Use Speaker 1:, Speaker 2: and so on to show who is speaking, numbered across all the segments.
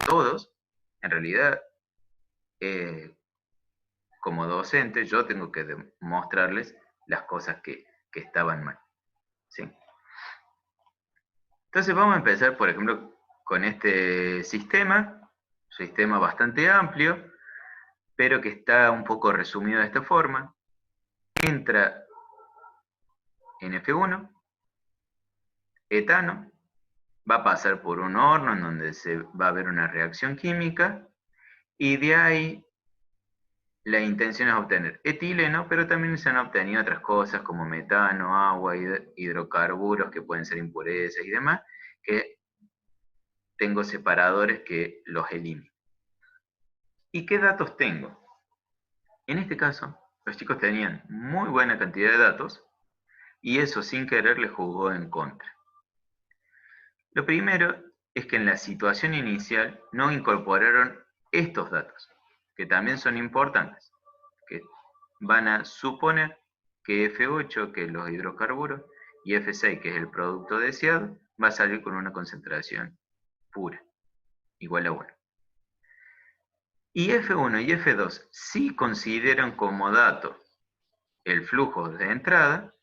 Speaker 1: todos, en realidad, como docente, yo tengo que demostrarles las cosas que estaban mal. ¿Sí? Entonces vamos a empezar, por ejemplo, con este sistema bastante amplio, pero que está un poco resumido de esta forma. Entra en F1, etano, va a pasar por un horno en donde se va a ver una reacción química, y de ahí la intención es obtener etileno, pero también se han obtenido otras cosas como metano, agua, hidrocarburos que pueden ser impurezas y demás, que tengo separadores que los elimino. ¿Y qué datos tengo? En este caso, los chicos tenían muy buena cantidad de datos y eso sin querer les jugó en contra. Lo primero es que en la situación inicial no incorporaron estos datos, que también son importantes, que van a suponer que F8, que es los hidrocarburos, y F6, que es el producto deseado, va a salir con una concentración pura, igual a 1. Y F1 y F2 sí consideran como dato el flujo de entrada,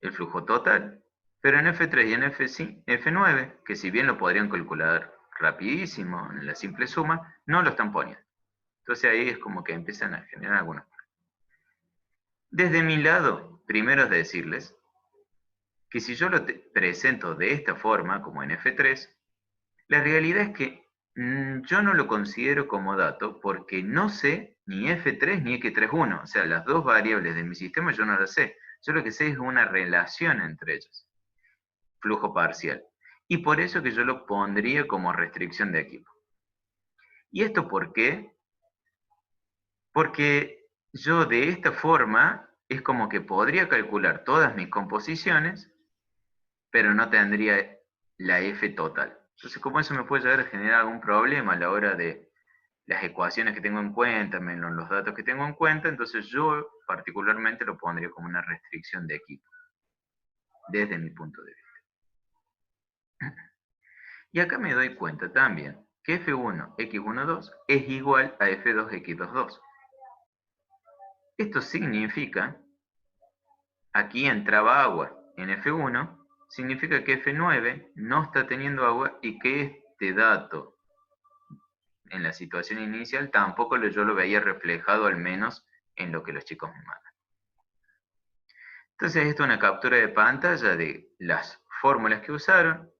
Speaker 1: el flujo total, pero en F3 y en F9, que si bien lo podrían calcular rapidísimo en la simple suma, no lo están poniendo. Entonces ahí es como que empiezan a generar algunos. Desde mi lado, primero es decirles que si yo lo presento de esta forma, como en F3, la realidad es que yo no lo considero como dato porque no sé ni F3 ni X31. O sea, las dos variables de mi sistema yo no las sé. Yo lo que sé es una relación entre ellas, flujo parcial. Y por eso que yo lo pondría como restricción de equipo. ¿Y esto por qué? Porque yo de esta forma es como que podría calcular todas mis composiciones, pero no tendría la F total. Entonces, como eso me puede llegar a generar algún problema a la hora de las ecuaciones que tengo en cuenta, menos los datos que tengo en cuenta, entonces yo particularmente lo pondría como una restricción de equipo, desde mi punto de vista. Y acá me doy cuenta también que F1 X12 es igual a F2 X22. Esto significa, aquí entraba agua en F1, significa que F9 no está teniendo agua y que este dato en la situación inicial tampoco yo lo veía reflejado, al menos en lo que los chicos me mandan. Entonces esto es una captura de pantalla de las fórmulas que usaron.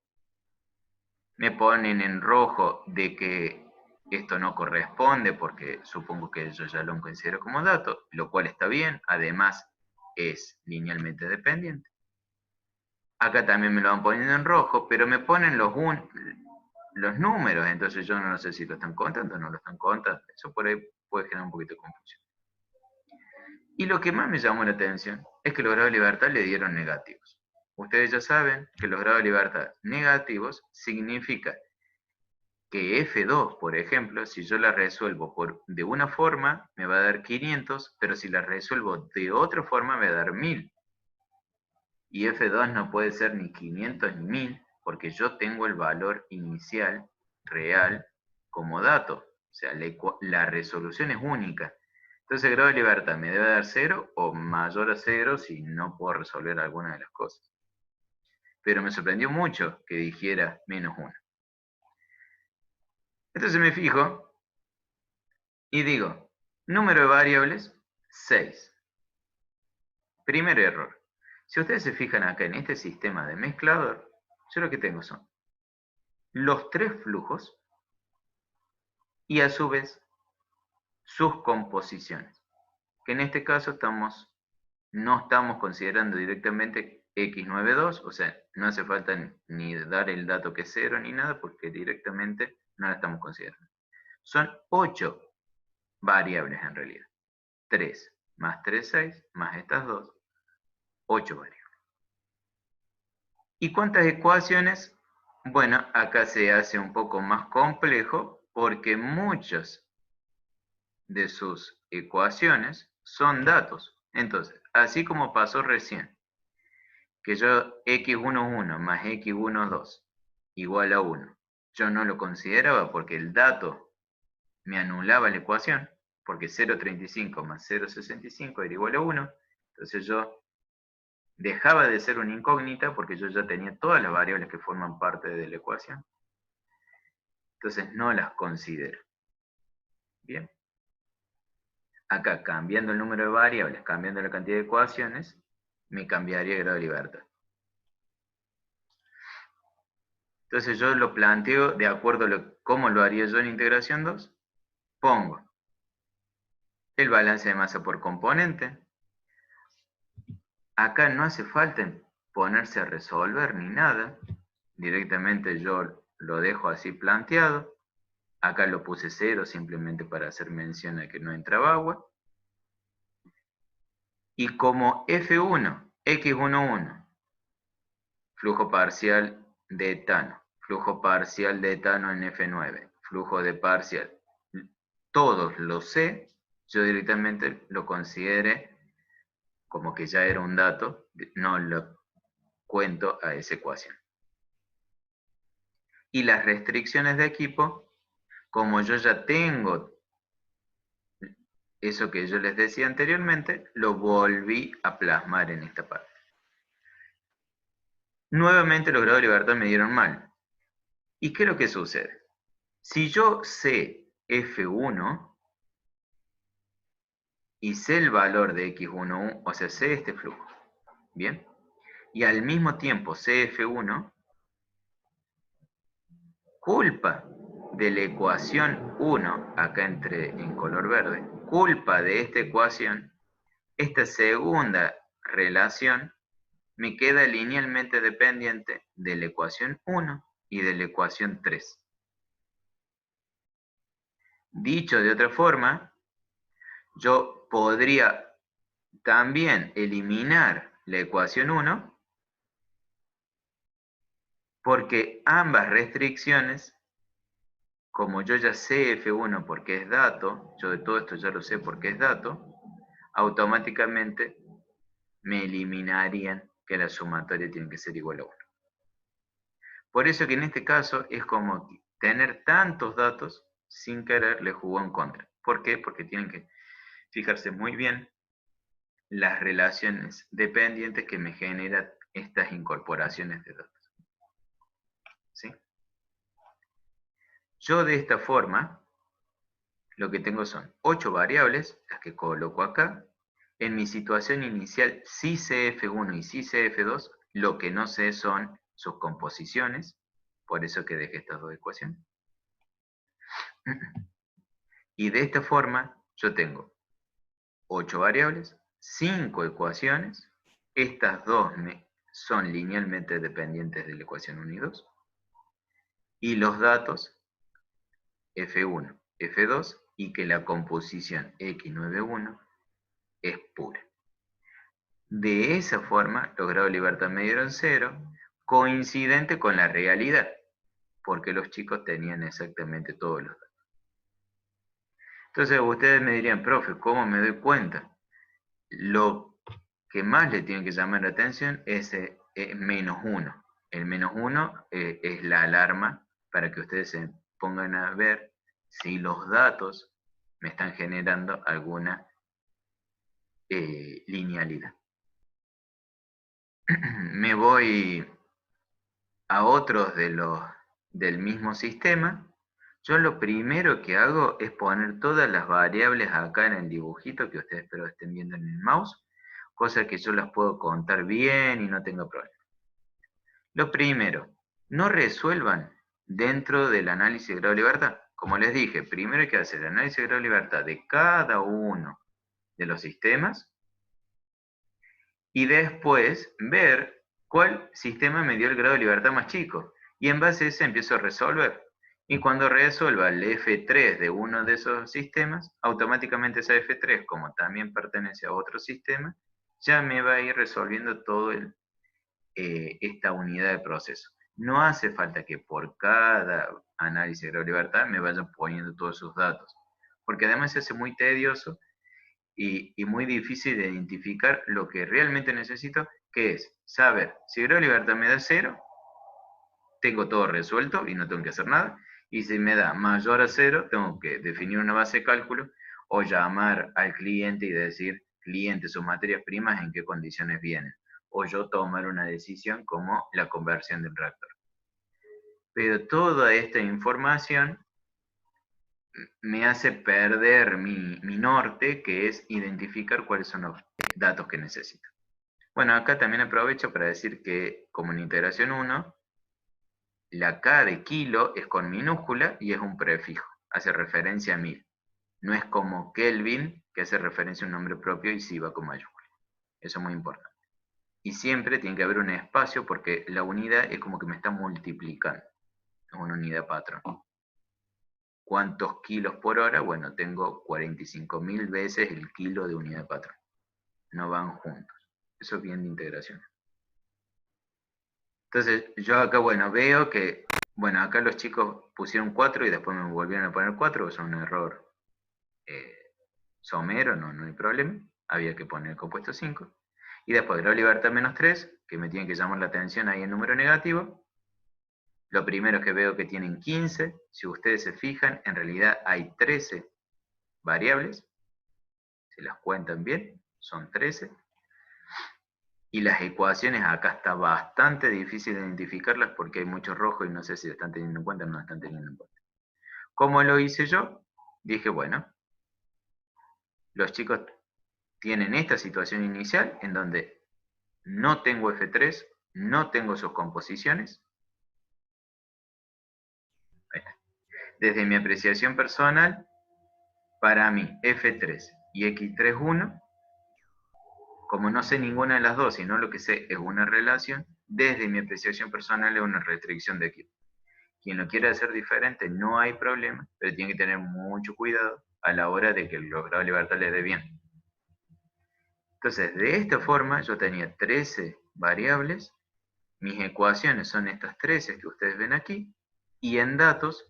Speaker 1: Me ponen en rojo de que esto no corresponde porque supongo que yo ya lo considero como dato, lo cual está bien, además es linealmente dependiente. Acá también me lo van poniendo en rojo, pero me ponen los números, entonces yo no sé si lo están contando o no lo están contando. Eso por ahí puede generar un poquito de confusión. Y lo que más me llamó la atención es que los grados de libertad le dieron negativos. Ustedes ya saben que los grados de libertad negativos significa que F2, por ejemplo, si yo la resuelvo de una forma, me va a dar 500, pero si la resuelvo de otra forma, me va a dar 1000. Y F2 no puede ser ni 500 ni 1000, porque yo tengo el valor inicial real como dato. O sea, la resolución es única. Entonces el grado de libertad me debe dar 0 o mayor a 0 si no puedo resolver alguna de las cosas. Pero me sorprendió mucho que dijera menos 1. Entonces me fijo y digo, número de variables, 6. Primer error. Si ustedes se fijan acá en este sistema de mezclador, yo lo que tengo son los 3 flujos y a su vez sus composiciones. Que en este caso no estamos considerando directamente X92, o sea, no hace falta ni dar el dato que es 0 ni nada, porque directamente no la estamos considerando. Son 8 variables en realidad. 3 más 3, 6, más estas 2, 8 variables. ¿Y cuántas ecuaciones? Bueno, acá se hace un poco más complejo porque muchas de sus ecuaciones son datos. Entonces, así como pasó recién, que yo x11 más x12 igual a 1, yo no lo consideraba porque el dato me anulaba la ecuación, porque 0,35 más 0,65 era igual a 1. Entonces yo dejaba de ser una incógnita porque yo ya tenía todas las variables que forman parte de la ecuación. Entonces no las considero. Bien. Acá, cambiando el número de variables, cambiando la cantidad de ecuaciones, me cambiaría el grado de libertad. Entonces yo lo planteo de acuerdo a cómo lo haría yo en integración 2. Pongo el balance de masa por componente. Acá no hace falta ponerse a resolver ni nada. Directamente yo lo dejo así planteado. Acá lo puse 0 simplemente para hacer mención a que no entraba agua. Y como F1, X11, flujo parcial de etano, flujo parcial de etano en F9, flujo de parcial, todos los sé, yo directamente lo considere como que ya era un dato, no lo cuento a esa ecuación. Y las restricciones de equipo, como yo ya tengo eso que yo les decía anteriormente, lo volví a plasmar en esta parte. Nuevamente los grados de libertad me dieron mal. ¿Y qué es lo que sucede? Si yo sé F1 y sé el valor de X11, o sea, sé este flujo, ¿bien? Y al mismo tiempo sé F1, culpa de la ecuación 1, acá en color verde, culpa de esta ecuación, esta segunda relación me queda linealmente dependiente de la ecuación 1 y de la ecuación 3. Dicho de otra forma, yo podría también eliminar la ecuación 1 porque ambas restricciones, como yo ya sé F1 porque es dato, yo de todo esto ya lo sé porque es dato, automáticamente me eliminarían que la sumatoria tiene que ser igual a 1. Por eso que en este caso es como tener tantos datos sin querer le jugó en contra. ¿Por qué? Porque tienen que fijarse muy bien las relaciones dependientes que me generan estas incorporaciones de datos. ¿Sí? Yo de esta forma lo que tengo son 8 variables, las que coloco acá. En mi situación inicial sí sé F1 y sí sé F2, lo que no sé son sus composiciones, por eso que dejé estas dos ecuaciones. Y de esta forma yo tengo 8 variables, 5 ecuaciones, estas dos son linealmente dependientes de la ecuación 1 y 2, y los datos F1, F2, y que la composición X91 es pura. De esa forma, los grados de libertad me dieron 0, coincidente con la realidad, porque los chicos tenían exactamente todos los datos. Entonces ustedes me dirían, profe, ¿cómo me doy cuenta? Lo que más le tiene que llamar la atención es -1. El -1 es la alarma para que ustedes se pongan a ver si los datos me están generando alguna linealidad. Me voy a otros del mismo sistema. Yo lo primero que hago es poner todas las variables acá en el dibujito que ustedes espero estén viendo en el mouse, cosa que yo las puedo contar bien y no tengo problema. Lo primero, no resuelvan dentro del análisis de grado de libertad. Como les dije, primero hay que hacer el análisis de grado de libertad de cada uno de los sistemas y después ver cuál sistema me dio el grado de libertad más chico. Y en base a ese empiezo a resolver. Y cuando resuelva el F3 de uno de esos sistemas, automáticamente esa F3, como también pertenece a otro sistema, ya me va a ir resolviendo todo esta unidad de proceso. No hace falta que por cada análisis de grado de libertad me vayan poniendo todos sus datos, porque además se hace muy tedioso y muy difícil de identificar lo que realmente necesito, que es saber si el grado de libertad me da 0 tengo todo resuelto y no tengo que hacer nada. Y si me da mayor a 0, tengo que definir una base de cálculo o llamar al cliente y decir, cliente, sus materias primas, ¿en qué condiciones vienen? O yo tomar una decisión como la conversión de un reactor. Pero toda esta información me hace perder mi norte, que es identificar cuáles son los datos que necesito. Bueno, acá también aprovecho para decir que como en integración 1, la K de kilo es con minúscula y es un prefijo, hace referencia a 1000. No es como Kelvin, que hace referencia a un nombre propio y sí va con mayúscula. Eso es muy importante. Y siempre tiene que haber un espacio porque la unidad es como que me está multiplicando. Es una unidad patrón. ¿Cuántos kilos por hora? Bueno, tengo 45.000 veces el kilo de unidad patrón. No van juntos. Eso es bien de integración. Entonces, yo acá, bueno, veo que, bueno, acá los chicos pusieron 4 y después me volvieron a poner 4, es un error somero, no hay problema. Había que poner el compuesto 5. Y después grado de libertad menos 3, que me tiene que llamar la atención ahí en número negativo. Lo primero es que veo que tienen 15. Si ustedes se fijan, en realidad hay 13 variables. Si las cuentan bien, son 13. Y las ecuaciones acá está bastante difícil de identificarlas porque hay mucho rojo y no sé si lo están teniendo en cuenta o no lo están teniendo en cuenta. ¿Cómo lo hice yo? Dije, bueno, los chicos tienen esta situación inicial en donde no tengo F3, no tengo sus composiciones. Desde mi apreciación personal, para mí F3 y X31, como no sé ninguna de las dos, sino lo que sé es una relación, desde mi apreciación personal es una restricción de equipo. Quien lo quiera hacer diferente no hay problema, pero tiene que tener mucho cuidado a la hora de que el grado de libertad le dé bien. Entonces, de esta forma yo tenía 13 variables, mis ecuaciones son estas 13 que ustedes ven aquí, y en datos,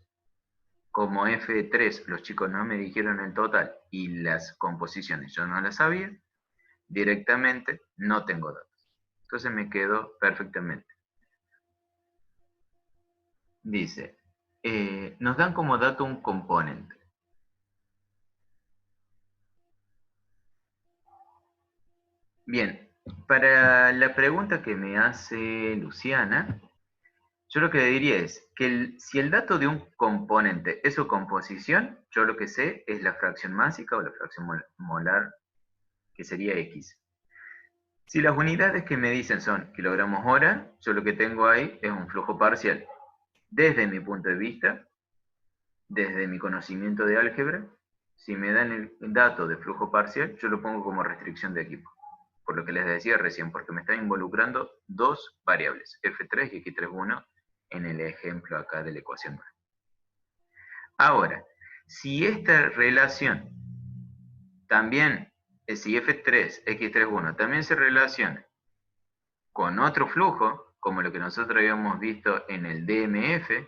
Speaker 1: como F3 los chicos no me dijeron el total y las composiciones yo no las sabía, directamente no tengo datos. Entonces me quedo perfectamente. Dice, nos dan como dato un componente. Bien, para la pregunta que me hace Luciana, yo lo que le diría es que si el dato de un componente es su composición, yo lo que sé es la fracción másica o la fracción molar, que sería X. Si las unidades que me dicen son kilogramos hora, yo lo que tengo ahí es un flujo parcial. Desde mi punto de vista, desde mi conocimiento de álgebra, si me dan el dato de flujo parcial, yo lo pongo como restricción de equipo. Por lo que les decía recién, porque me están involucrando dos variables, F3 y X31, en el ejemplo acá de la ecuación 9. Ahora, si esta relación también, si F3, X31, también se relaciona con otro flujo, como lo que nosotros habíamos visto en el DMF,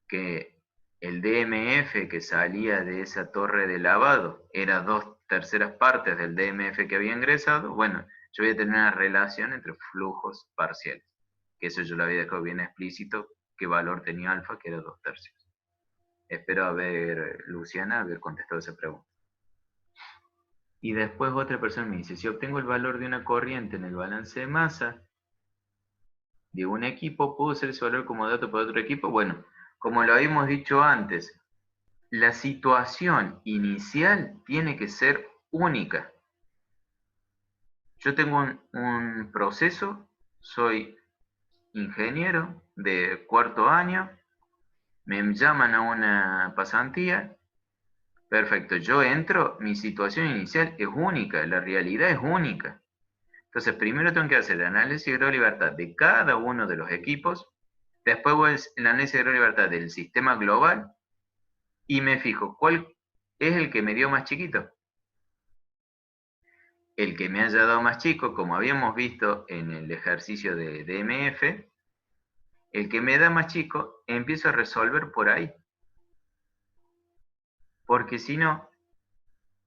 Speaker 1: que el DMF que salía de esa torre de lavado era 2/3 partes del DMF que había ingresado, bueno, yo voy a tener una relación entre flujos parciales, que eso yo lo había dejado bien explícito, qué valor tenía alfa, que era 2/3. Espero haber, Luciana, haber contestado esa pregunta. Y después otra persona me dice, si obtengo el valor de una corriente en el balance de masa de un equipo, ¿puedo usar ese valor como dato para otro equipo? Bueno, como lo habíamos dicho antes, la situación inicial tiene que ser única. Yo tengo un proceso, soy ingeniero de cuarto año, me llaman a una pasantía, perfecto, yo entro, mi situación inicial es única, la realidad es única. Entonces, primero tengo que hacer el análisis de grado de libertad de cada uno de los equipos, después voy el análisis de grado de libertad del sistema global y me fijo cuál es el que me dio más chiquito. El que me haya dado más chico, como habíamos visto en el ejercicio de DMF, el que me da más chico, empiezo a resolver por ahí. Porque si no,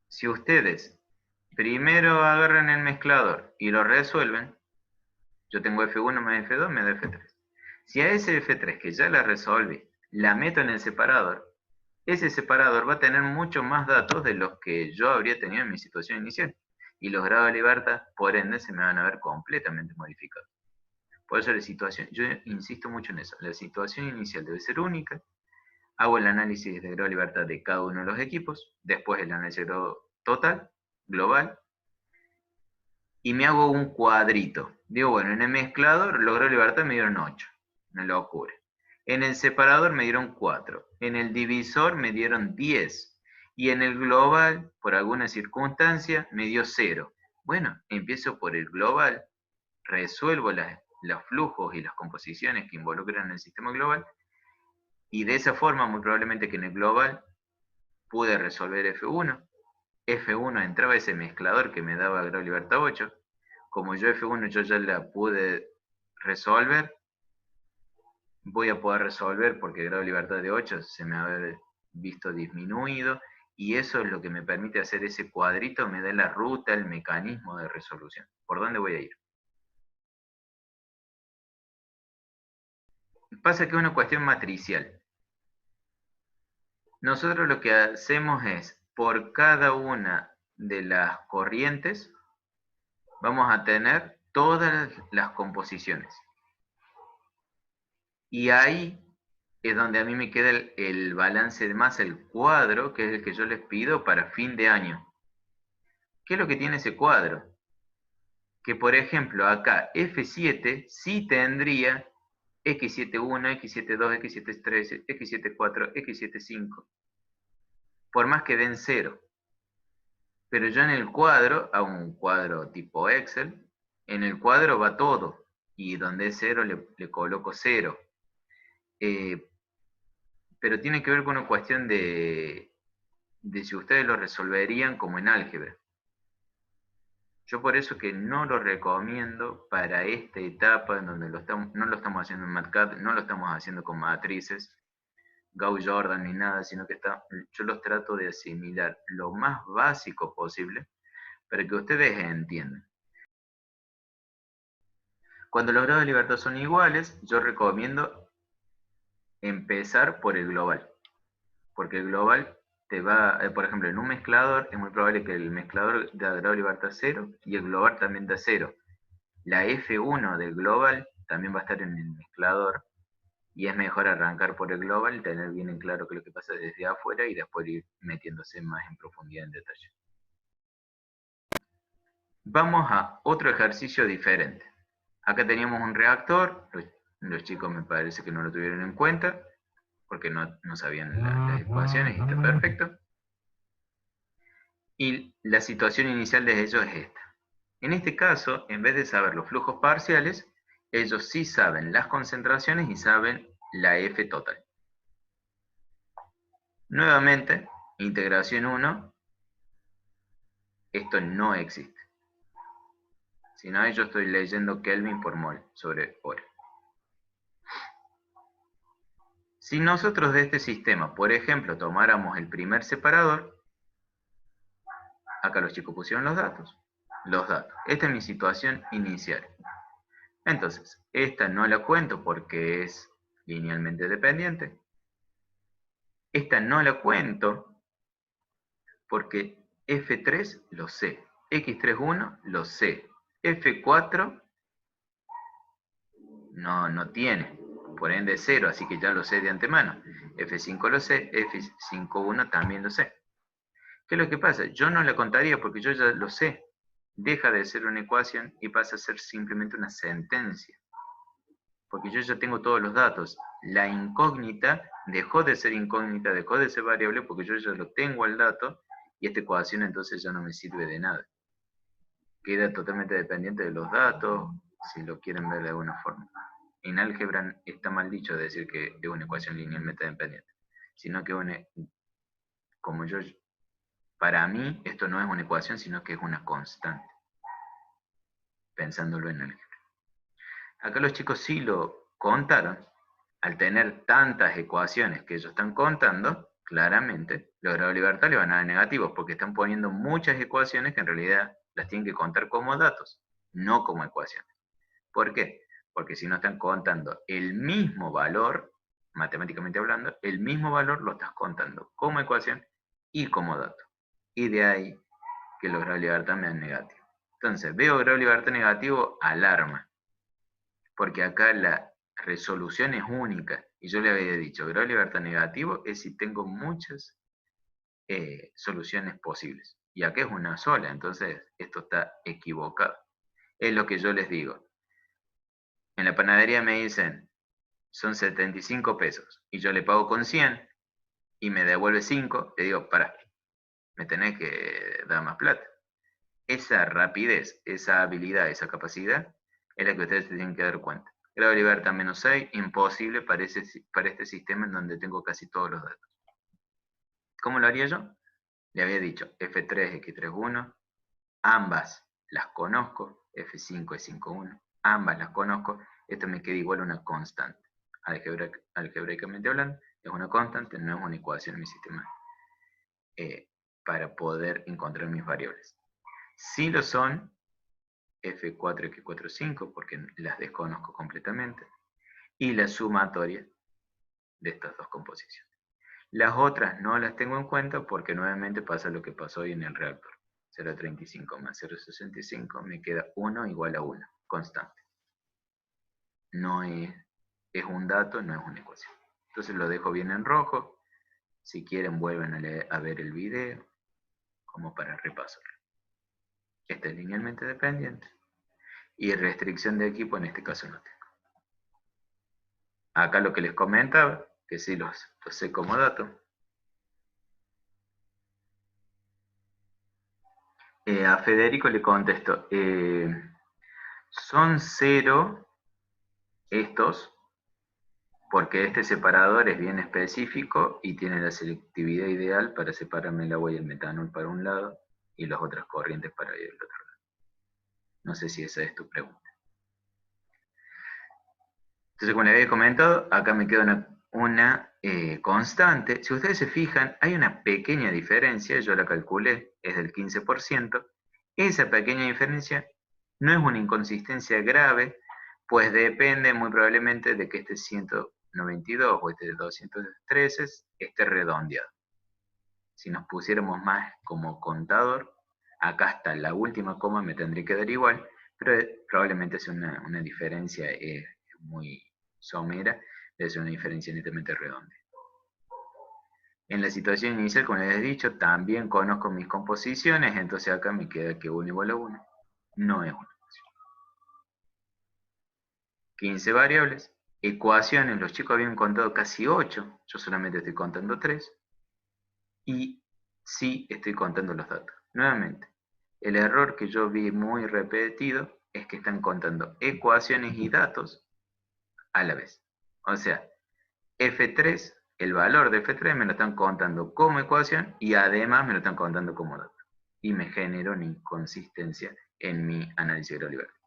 Speaker 1: si ustedes primero agarran el mezclador y lo resuelven, yo tengo F1 más F2, me da F3. Si a ese F3 que ya la resolví, la meto en el separador, ese separador va a tener muchos más datos de los que yo habría tenido en mi situación inicial. Y los grados de libertad, por ende, se me van a ver completamente modificados. Por eso la situación, yo insisto mucho en eso, la situación inicial debe ser única. Hago el análisis de grado de libertad de cada uno de los equipos, después el análisis de grado total, global, y me hago un cuadrito. Digo, bueno, en el mezclador los grados de libertad me dieron 8, me lo ocurre. En el separador me dieron 4, en el divisor me dieron 10, y en el global, por alguna circunstancia, me dio 0. Bueno, empiezo por el global, resuelvo los flujos y las composiciones que involucran el sistema global, y de esa forma, muy probablemente que en el global, pude resolver F1. F1 entraba ese mezclador que me daba grado de libertad 8. Como yo F1 yo ya la pude resolver, voy a poder resolver porque el grado de libertad de 8 se me va a haber visto disminuido, y eso es lo que me permite hacer ese cuadrito, me da la ruta, el mecanismo de resolución. ¿Por dónde voy a ir? Pasa que es una cuestión matricial. Nosotros lo que hacemos es, por cada una de las corrientes, vamos a tener todas las composiciones. Y ahí es donde a mí me queda el balance de masa, el cuadro, que es el que yo les pido para fin de año. ¿Qué es lo que tiene ese cuadro? Que por ejemplo acá F7 sí tendría X71, X72, X73, X74, X75. Por más que den 0. Pero yo en el cuadro, a un cuadro tipo Excel, en el cuadro va todo. Y donde es 0 le coloco 0. Pero tiene que ver con una cuestión de si ustedes lo resolverían como en álgebra. Yo por eso que no lo recomiendo para esta etapa en donde no lo estamos haciendo en MATCAD, no lo estamos haciendo con matrices, Gauss-Jordan ni nada, sino que yo los trato de asimilar lo más básico posible para que ustedes entiendan. Cuando los grados de libertad son iguales, yo recomiendo empezar por el global, porque el global te va, por ejemplo, en un mezclador es muy probable que el mezclador da grado de libertad 0 y el global también da 0. La F1 del global también va a estar en el mezclador, y es mejor arrancar por el global y tener bien en claro qué es lo que pasa desde afuera y después ir metiéndose más en profundidad en detalle. Vamos a otro ejercicio diferente. Acá teníamos un reactor, los chicos me parece que no lo tuvieron en cuenta, porque no sabían las ecuaciones, y está perfecto. Y la situación inicial de ellos es esta. En este caso, en vez de saber los flujos parciales, ellos sí saben las concentraciones y saben la F total. Nuevamente, integración 1, esto no existe. Si no, yo estoy leyendo Kelvin por mol sobre hora. Si nosotros de este sistema, por ejemplo, tomáramos el primer separador, acá los chicos pusieron los datos. Esta es mi situación inicial. Entonces, esta no la cuento porque es linealmente dependiente. Esta no la cuento porque F3 lo sé, X31 lo sé, F4 no tiene, por ende 0, así que ya lo sé de antemano. F5 lo sé, F51 también lo sé. ¿Qué es lo que pasa? Yo no la contaría porque yo ya lo sé. Deja de ser una ecuación y pasa a ser simplemente una sentencia. Porque yo ya tengo todos los datos. La incógnita dejó de ser incógnita, dejó de ser variable porque yo ya lo tengo al dato, y esta ecuación entonces ya no me sirve de nada. Queda totalmente dependiente de los datos, si lo quieren ver de alguna forma. En álgebra está mal dicho decir que es una ecuación linealmente dependiente, sino que como yo, para mí esto no es una ecuación, sino que es una constante, pensándolo en álgebra. Acá los chicos sí lo contaron. Al tener tantas ecuaciones que ellos están contando, claramente los grados de libertad le van a dar negativos, porque están poniendo muchas ecuaciones que en realidad las tienen que contar como datos, no como ecuaciones. ¿Por qué? porque si no están contando el mismo valor, matemáticamente hablando, el mismo valor lo estás contando como ecuación y como dato. Y de ahí que los grado de libertad me dan negativo. Entonces, veo grado de libertad negativo, alarma, porque acá la resolución es única. Y yo le había dicho, grado de libertad negativo es si tengo muchas soluciones posibles. Y acá es una sola, entonces esto está equivocado. Es lo que yo les digo. En la panadería me dicen, son 75 pesos, y yo le pago con 100, y me devuelve 5, le digo, pará, me tenés que dar más plata. Esa rapidez, esa habilidad, esa capacidad, es la que ustedes se tienen que dar cuenta. Grado de libertad menos 6, imposible para este sistema en donde tengo casi todos los datos. ¿Cómo lo haría yo? Le había dicho F3, X3, 1, ambas las conozco, F5, E5, 1, ambas las conozco, esto me queda igual a una constante. Algebraicamente hablando, es una constante, no es una ecuación en mi sistema para poder encontrar mis variables. Si lo son, F4, X4, 5, porque las desconozco completamente, y la sumatoria de estas dos composiciones. Las otras no las tengo en cuenta porque nuevamente pasa lo que pasó hoy en el reactor. 0,35 más 0,65 me queda 1 igual a 1, constante. No es un dato, no es una ecuación. Entonces lo dejo bien en rojo. Si quieren vuelven a ver el video como para repasar. Esta es linealmente dependiente. Y restricción de equipo en este caso no tengo. Acá lo que les comentaba, que sí los sé como dato. A Federico le contesto, son 0 estos, porque este separador es bien específico y tiene la selectividad ideal para separarme el agua y el metanol para un lado y las otras corrientes para el otro lado. No sé si esa es tu pregunta. Entonces, como les había comentado, acá me queda una constante. Si ustedes se fijan, hay una pequeña diferencia, yo la calculé, es del 15%. Esa pequeña diferencia no es una inconsistencia grave, pues depende muy probablemente de que este 192 o este 213 esté redondeado. Si nos pusiéramos más como contador, acá hasta la última coma me tendría que dar igual, pero probablemente sea una diferencia muy somera, debe ser una diferencia netamente redonda. En la situación inicial, como les he dicho, también conozco mis composiciones, entonces acá me queda que 1 igual a 1. No es una ecuación. 15 variables. Ecuaciones, los chicos habían contado casi 8, yo solamente estoy contando 3. Y sí estoy contando los datos. Nuevamente, el error que yo vi muy repetido es que están contando ecuaciones y datos a la vez. O sea, F3, el valor de F3 me lo están contando como ecuación y además me lo están contando como dato. Y me genera una inconsistencia en mi análisis de grado de libertad.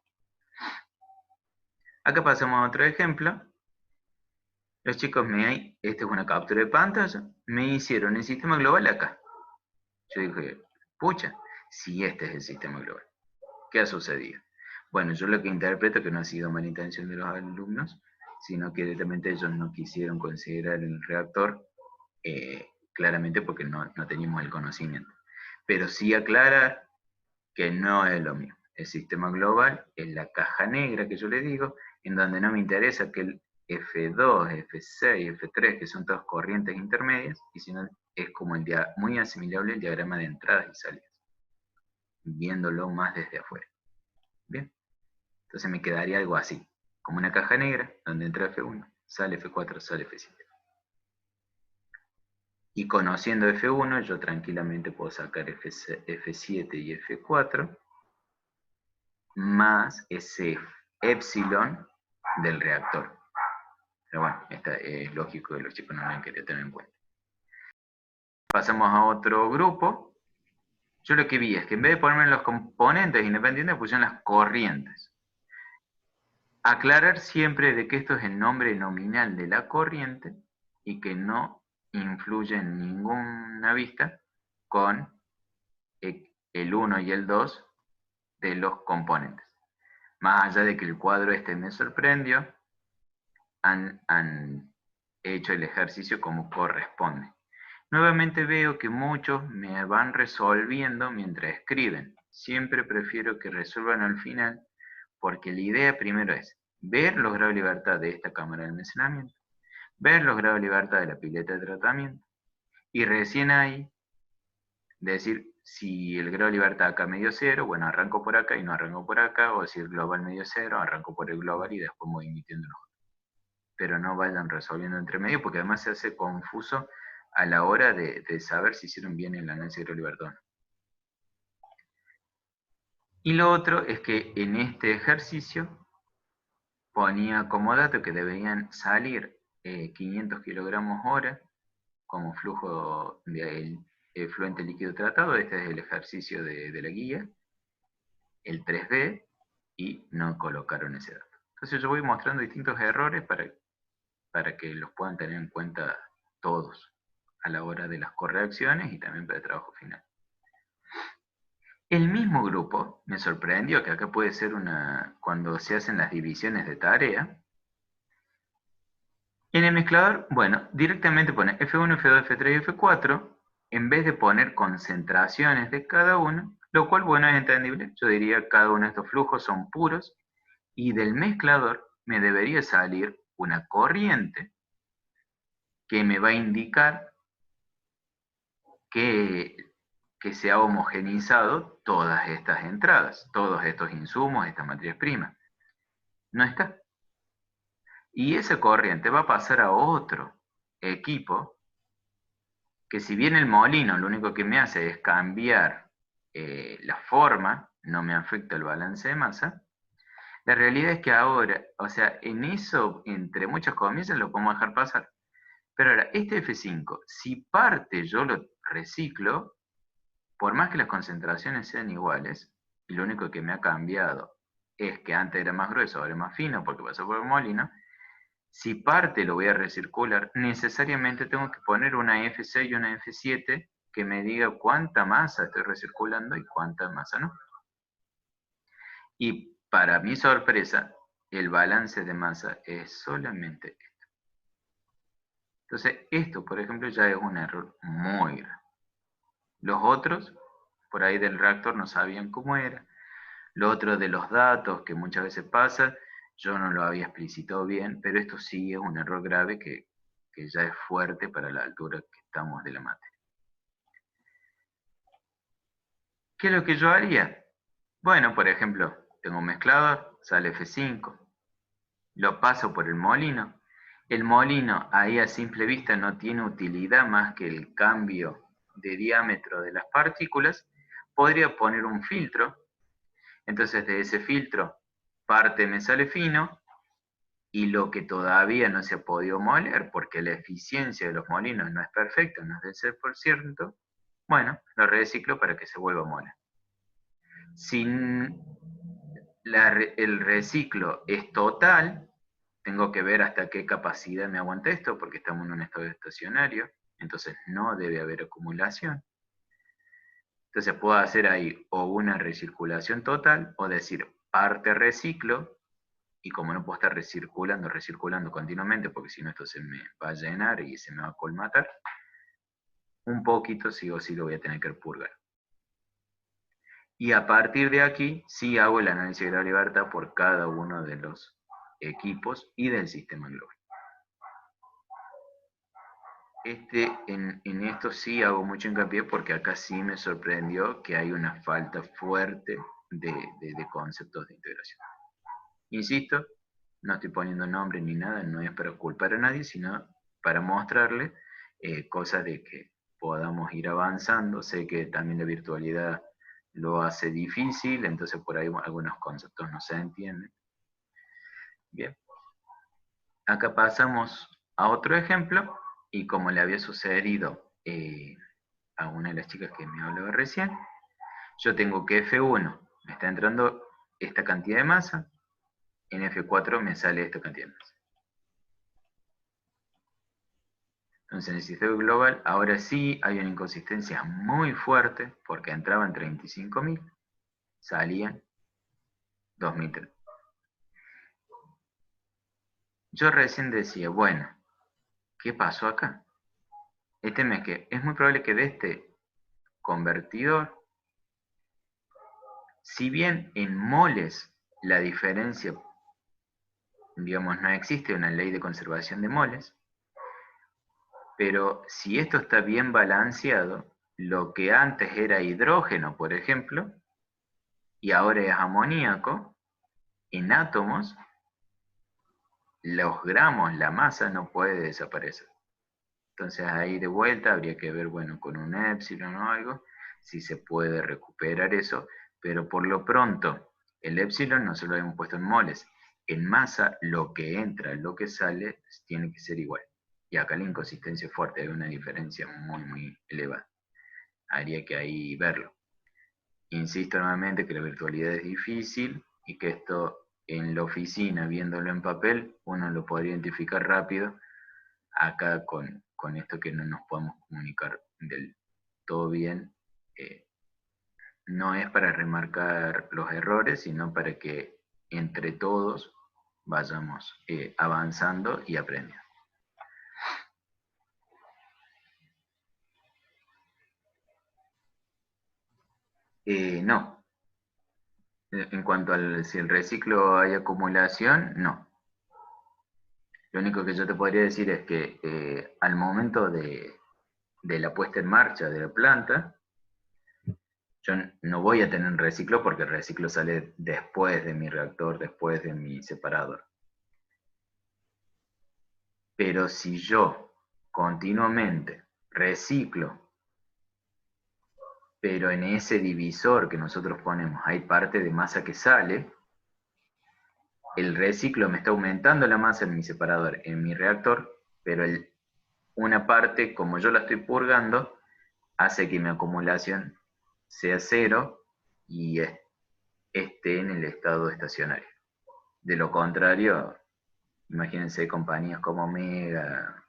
Speaker 1: Acá pasamos a otro ejemplo. Los chicos esta es una captura de pantalla, me hicieron el sistema global acá. Yo dije, pucha, si este es el sistema global, ¿qué ha sucedido? Bueno, yo lo que interpreto que no ha sido mala intención de los alumnos, sino que directamente ellos no quisieron considerar el reactor claramente porque no teníamos el conocimiento. Pero sí aclarar que no es lo mismo. El sistema global es la caja negra que yo le digo, en donde no me interesa que el F2, F6, F3, que son todas corrientes intermedias, y sino es como muy asimilable el diagrama de entradas y salidas, viéndolo más desde afuera. Bien, entonces me quedaría algo así, como una caja negra, donde entra F1, sale F4, sale F7. Y conociendo F1, yo tranquilamente puedo sacar F7 y F4, más ese epsilon del reactor. Pero bueno, es lógico que los chicos no lo han querido tener en cuenta. Pasamos a otro grupo. Yo lo que vi es que en vez de ponerme los componentes independientes, pusieron las corrientes. Aclarar siempre de que esto es el nombre nominal de la corriente y que no influye en ninguna vista con el 1 y el 2 de los componentes. Más allá de que el cuadro este me sorprendió, han hecho el ejercicio como corresponde. Nuevamente veo que muchos me van resolviendo mientras escriben. Siempre prefiero que resuelvan al final, porque la idea primero es ver los grados de libertad de esta cámara de almacenamiento, ver los grados de libertad de la pileta de tratamiento, y recién ahí decir si el grado de libertad acá medio cero, bueno, arranco por acá y no arranco por acá, o si el global medio cero, arranco por el global y después voy emitiendo los otros. Pero no vayan resolviendo entre medio, porque además se hace confuso a la hora de saber si hicieron bien el análisis de grado de libertad o no. Y lo otro es que en este ejercicio ponía como dato que deberían salir 500 kilogramos hora como flujo de fluente líquido tratado. Este es el ejercicio de la guía, el 3B, y no colocaron ese dato. Entonces yo voy mostrando distintos errores para que los puedan tener en cuenta todos a la hora de las correcciones y también para el trabajo final. El mismo grupo me sorprendió que acá puede ser cuando se hacen las divisiones de tarea. En el mezclador, bueno, directamente pone F1, F2, F3 y F4, en vez de poner concentraciones de cada uno, lo cual, bueno, es entendible. Yo diría que cada uno de estos flujos son puros, y del mezclador me debería salir una corriente que me va a indicar que se ha homogeneizado todas estas entradas, todos estos insumos, estas materias primas. No está. Y esa corriente va a pasar a otro equipo, que si bien el molino lo único que me hace es cambiar la forma, no me afecta el balance de masa, la realidad es que ahora, o sea, en eso, entre muchas comillas, lo podemos dejar pasar. Pero ahora, este F5, si parte yo lo reciclo, por más que las concentraciones sean iguales, y lo único que me ha cambiado es que antes era más grueso, ahora es más fino porque pasó por el molino, si parte lo voy a recircular, necesariamente tengo que poner una F6 y una F7 que me diga cuánta masa estoy recirculando y cuánta masa no. Y para mi sorpresa, el balance de masa es solamente esto. Entonces, esto, por ejemplo, ya es un error muy grave. Los otros, por ahí del reactor, no sabían cómo era. Lo otro de los datos, que muchas veces pasa, yo no lo había explicitado bien, pero esto sí es un error grave que ya es fuerte para la altura que estamos de la materia. ¿Qué es lo que yo haría? Bueno, por ejemplo, tengo un mezclador, sale F5, lo paso por el molino. El molino ahí a simple vista no tiene utilidad más que el cambio de diámetro de las partículas. Podría poner un filtro, entonces de ese filtro parte me sale fino, y lo que todavía no se ha podido moler, porque la eficiencia de los molinos no es perfecta, no es del 100%, bueno, lo reciclo para que se vuelva a moler. Si el reciclo es total, tengo que ver hasta qué capacidad me aguanta esto, porque estamos en un estado estacionario, entonces no debe haber acumulación. Entonces puedo hacer ahí o una recirculación total, o decir parte reciclo, y como no puedo estar recirculando continuamente, porque si no esto se me va a llenar y se me va a colmatar, un poquito sí o sí lo voy a tener que purgar. Y a partir de aquí, sí hago el análisis de la libertad por cada uno de los equipos y del sistema global. En esto sí hago mucho hincapié porque acá sí me sorprendió que hay una falta fuerte de conceptos de integración. Insisto, no estoy poniendo nombre ni nada, no es para culpar a nadie, sino para mostrarle cosas de que podamos ir avanzando. Sé que también la virtualidad lo hace difícil, entonces por ahí algunos conceptos no se entienden. Bien, acá pasamos a otro ejemplo, y como le había sucedido a una de las chicas que me hablaba recién, yo tengo que F1 me está entrando esta cantidad de masa, en F4 me sale esta cantidad de masa. Entonces en el sistema global ahora sí hay una inconsistencia muy fuerte, porque entraban 35.000, salían 2.003. yo recién decía, bueno, ¿qué pasó acá? Este mes que es muy probable que de este convertidor, si bien en moles la diferencia, digamos, no existe una ley de conservación de moles, pero si esto está bien balanceado, lo que antes era hidrógeno, por ejemplo, y ahora es amoníaco, en átomos, los gramos, la masa no puede desaparecer. Entonces ahí de vuelta habría que ver, bueno, con un épsilon o algo, si se puede recuperar eso, pero por lo pronto, el épsilon no se lo hemos puesto en moles. En masa, lo que entra, lo que sale, tiene que ser igual. Y acá la inconsistencia es fuerte, hay una diferencia muy, muy elevada. Habría que ahí verlo. Insisto nuevamente que la virtualidad es difícil y que esto en la oficina, viéndolo en papel, uno lo podría identificar rápido. Acá con esto que no nos podemos comunicar del todo bien, no es para remarcar los errores, sino para que entre todos vayamos avanzando y aprendiendo. No. En cuanto al si el reciclo hay acumulación, no. Lo único que yo te podría decir es que al momento de la puesta en marcha de la planta, yo no voy a tener un reciclo porque el reciclo sale después de mi reactor, después de mi separador. Pero si yo continuamente reciclo, pero en ese divisor que nosotros ponemos hay parte de masa que sale, el reciclo me está aumentando la masa en mi separador, en mi reactor, pero una parte, como yo la estoy purgando, hace que mi acumulación sea cero y esté en el estado estacionario. De lo contrario, imagínense compañías como Mega,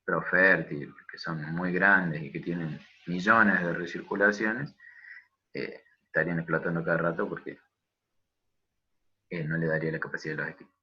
Speaker 1: Profértil, que son muy grandes y que tienen millones de recirculaciones, estarían explotando cada rato porque no le daría la capacidad de los equipos.